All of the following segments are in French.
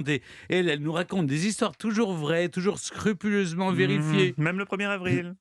Et elle nous raconte des histoires toujours vraies, toujours scrupuleusement vérifiées. Même le 1er avril.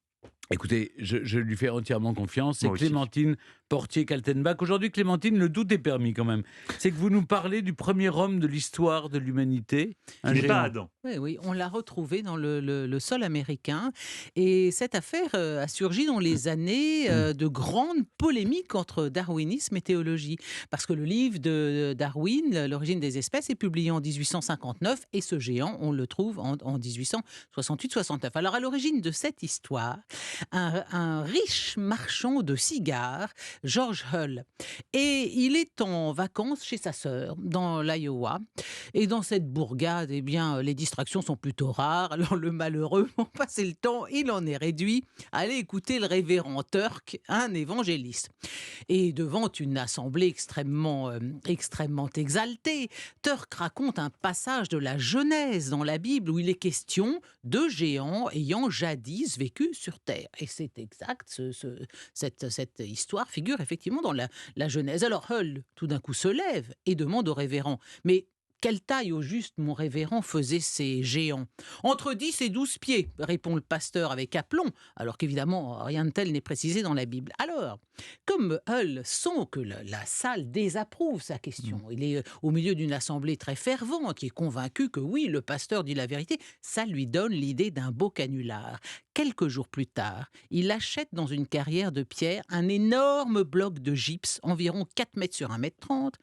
Écoutez, je lui fais entièrement confiance. C'est Moi aussi. Clémentine Portier-Kaltenbach. Aujourd'hui, Clémentine, le doute est permis quand même. C'est que vous nous parlez du premier homme de l'histoire de l'humanité, Qui un n'est pas géant. Adam. Oui, oui, on l'a retrouvé dans le sol américain et cette affaire, a surgi dans les années, de grandes polémiques entre darwinisme et théologie. Parce que le livre de Darwin, L'origine des espèces, est publié en 1859 et ce géant, on le trouve en 1868-69. Alors à l'origine de cette histoire, un riche marchand de cigares, George Hull, et il est en vacances chez sa sœur dans l'Iowa et dans cette bourgade, eh bien, les distractions sont plutôt rares. Alors le malheureux, pour passer le temps, il en est réduit à aller écouter le révérend Turk, un évangéliste. Et devant une assemblée extrêmement exaltée, Turk raconte un passage de la Genèse dans la Bible où il est question de géants ayant jadis vécu sur Terre. Et c'est exact, cette histoire figure effectivement dans la Genèse. Alors Hull, tout d'un coup, se lève et demande au révérend, mais quelle taille au juste, mon révérend, faisaient ces géants? Entre 10 et 12 pieds, répond le pasteur avec aplomb, alors qu'évidemment, rien de tel n'est précisé dans la Bible. Alors, comme Hull sent que la salle désapprouve sa question, il est au milieu d'une assemblée très fervente, qui est convaincu que oui, le pasteur dit la vérité, ça lui donne l'idée d'un beau canular. Quelques jours plus tard, il achète dans une carrière de pierre un énorme bloc de gypse, environ 4 mètres sur 1 mètre 30.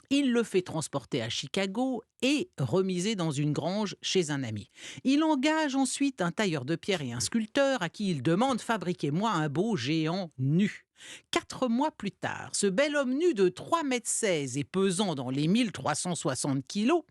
Il le fait transporter à Chicago et remiser dans une grange chez un ami. Il engage ensuite un tailleur de pierre et un sculpteur à qui il demande: fabriquez-moi un beau géant nu. 4 mois plus tard, ce bel homme nu de 3,16 m et pesant dans les 1360 kilos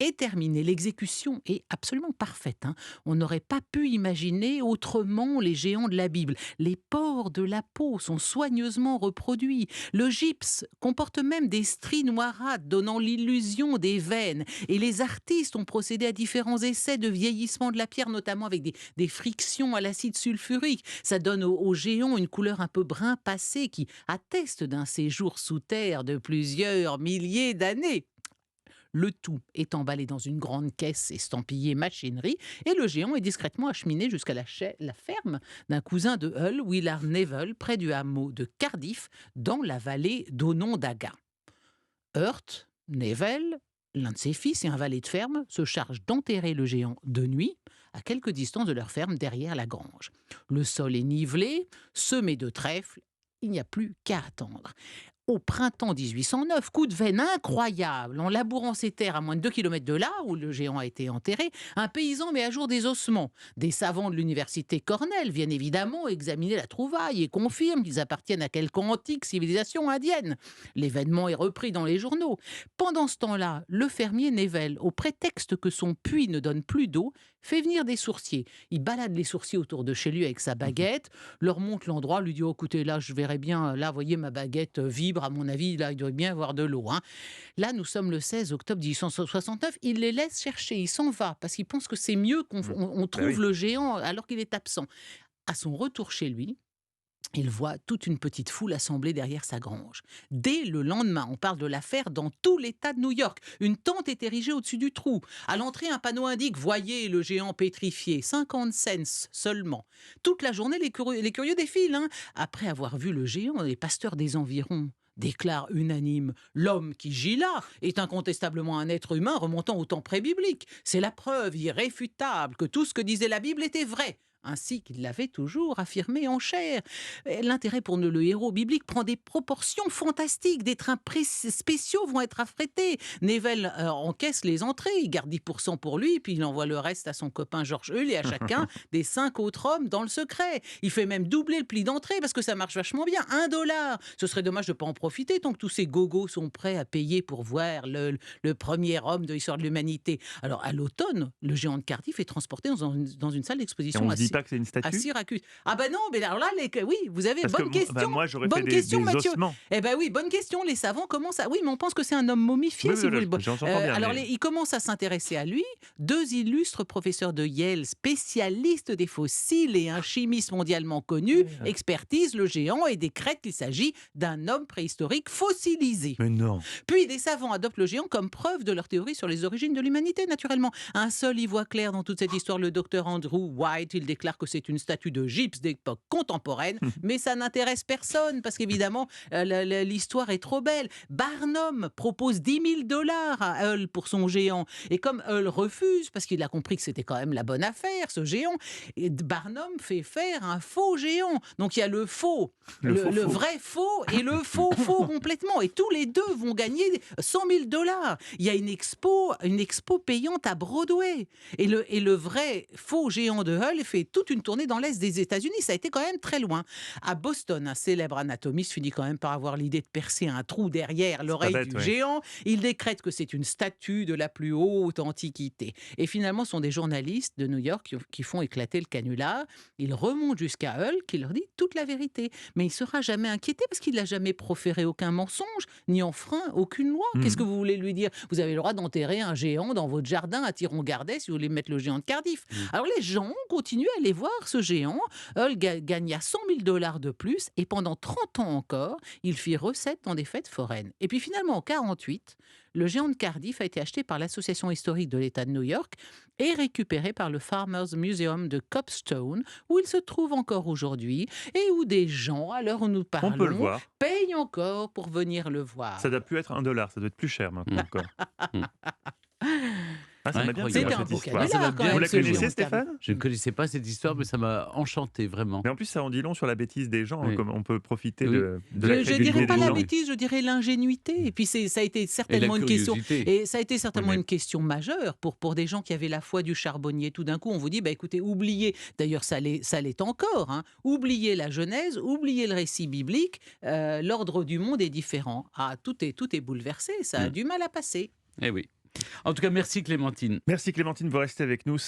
est terminé. L'exécution est absolument parfaite, hein. On n'aurait pas pu imaginer autrement les géants de la Bible. Les pores de la peau sont soigneusement reproduits. Le gypse comporte même des stries noirâtres donnant l'illusion des veines. Et les artistes ont procédé à différents essais de vieillissement de la pierre, notamment avec des frictions à l'acide sulfurique. Ça donne aux géants une couleur un peu brun passé qui atteste d'un séjour sous terre de plusieurs milliers d'années. Le tout est emballé dans une grande caisse estampillée machinerie et le géant est discrètement acheminé jusqu'à la ferme d'un cousin de Hull, Willard Neville, près du hameau de Cardiff, dans la vallée d'Onondaga. Hurt, Neville, l'un de ses fils et un valet de ferme, se chargent d'enterrer le géant de nuit, à quelque distance de leur ferme, derrière la grange. Le sol est nivelé, semé de trèfles, il n'y a plus qu'à attendre. Au printemps 1809, coup de veine incroyable, en labourant ses terres à moins de 2 kilomètres de là où le géant a été enterré, un paysan met à jour des ossements. Des savants de l'université Cornell viennent évidemment examiner la trouvaille et confirment qu'ils appartiennent à quelque antique civilisation indienne. L'événement est repris dans les journaux. Pendant ce temps-là, le fermier Neville, au prétexte que son puits ne donne plus d'eau, fait venir des sourciers. Il balade les sourciers autour de chez lui avec sa baguette, leur montre l'endroit, lui dit: oh, écoutez, là, je verrai bien, là, voyez, ma baguette vibre, à mon avis, là, il doit bien y avoir de l'eau, hein. Là, nous sommes le 16 octobre 1869, il les laisse chercher, il s'en va, parce qu'il pense que c'est mieux qu'on on Bah trouve oui. le géant alors qu'il est absent. À son retour chez lui, il voit toute une petite foule assemblée derrière sa grange. Dès le lendemain, on parle de l'affaire dans tout l'État de New York. Une tente est érigée au-dessus du trou. À l'entrée, un panneau indique: voyez le géant pétrifié, 50 cents seulement. Toute la journée, les curieux défilent, hein. Après avoir vu le géant, les pasteurs des environs déclarent unanime: l'homme qui gît là est incontestablement un être humain remontant au temps pré-biblique. C'est la preuve irréfutable que tout ce que disait la Bible était vrai, ainsi qu'il l'avait toujours affirmé en chair. L'intérêt pour le héros biblique prend des proportions fantastiques. Des trains spéciaux vont être affrétés. Neville encaisse les entrées, il garde 10% pour lui, puis il envoie le reste à son copain George Hull et à chacun des 5 autres hommes dans le secret. Il fait même doubler le prix d'entrée parce que ça marche vachement bien, 1 $. Ce serait dommage de ne pas en profiter tant que tous ces gogos sont prêts à payer pour voir le premier homme de l'histoire de l'humanité. Alors à l'automne, le géant de Cardiff est transporté dans une salle Et on d'exposition se dit pas que c'est une à statue? Syracuse. Ah bah non, mais alors là, oui, vous avez Parce que bonne question. moi, j'aurais fait Bonne question, des Mathieu. ossements. Eh ben oui, bonne question. Les savants commencent à... Oui, mais on pense que c'est un homme momifié, Oui, si vous voilà, voulez. j'entends bien, Alors, mais ils commencent à s'intéresser à lui. 2 illustres professeurs de Yale, spécialistes des fossiles et un chimiste mondialement connu, expertisent le géant et décrètent qu'il s'agit d'un homme préhistorique fossilisé. mais non. Puis des savants adoptent le géant comme preuve de leur théorie sur les origines de l'humanité, naturellement. Un seul y voit clair dans toute cette histoire, le docteur Andrew White. Il déclare que c'est une statue de gypse d'époque contemporaine, mais ça n'intéresse personne, parce qu'évidemment, l'histoire est trop belle. Barnum propose $10 000 à Hull pour son géant. Et comme Hull refuse, parce qu'il a compris que c'était quand même la bonne affaire, ce géant, et Barnum fait faire un faux géant. Donc il y a le faux, Le faux le faux. vrai faux et le faux faux complètement. Et tous les deux vont gagner $100 000. Il y a une expo payante à Broadway. Et le vrai faux géant de Hull fait toute une tournée dans l'Est des États-Unis. Ça a été quand même très loin. À Boston, un célèbre anatomiste finit quand même par avoir l'idée de percer un trou derrière l'oreille bête, du ouais. géant. Il décrète que c'est une statue de la plus haute antiquité. Et finalement, ce sont des journalistes de New York qui font éclater le canular. Ils remontent jusqu'à Hull, qui leur dit toute la vérité. Mais il ne sera jamais inquiété parce qu'il n'a jamais proféré aucun mensonge, ni enfreint aucune loi. Qu'est-ce que vous voulez lui dire? Vous avez le droit d'enterrer un géant dans votre jardin à Tiron-Gardet si vous voulez mettre le géant de Cardiff. Alors les gens continuent à aller voir ce géant. Hull gagna $100 000 de plus et pendant 30 ans encore, il fit recette dans des fêtes foraines. Et puis finalement, en 48, le géant de Cardiff a été acheté par l'Association historique de l'État de New York et récupéré par le Farmers Museum de Copstone, où il se trouve encore aujourd'hui et où des gens, à l'heure où nous On peut le parlons, voir. payent encore pour venir le voir. Ça doit plus être $1, ça doit être plus cher maintenant encore. Ah, ça m'a bien plu, Incroyable. C'était moi, un cette beau histoire. Ça va canular quand bien. même. Vous la ce géant connaissez, de Cardiff. Stéphane? Je ne connaissais pas cette histoire, mais ça m'a enchanté, vraiment. Mais en plus, ça en dit long sur la bêtise des gens, Oui. comme on peut profiter Oui. de la Je crédulité dirais pas des la gens. bêtise, je dirais l'ingénuité. Et puis ça a été Et la certainement une question. curiosité. Et ça a été certainement Oui, mais- une question majeure pour des gens qui avaient la foi du charbonnier. Tout d'un coup, on vous dit, bah écoutez, oubliez. D'ailleurs, ça l'est encore. Hein, oubliez la Genèse, oubliez le récit biblique. L'ordre du monde est différent. Ah, tout est bouleversé. Ça a du mal à passer. Eh oui. En tout cas, merci Clémentine. Merci Clémentine, vous restez avec nous.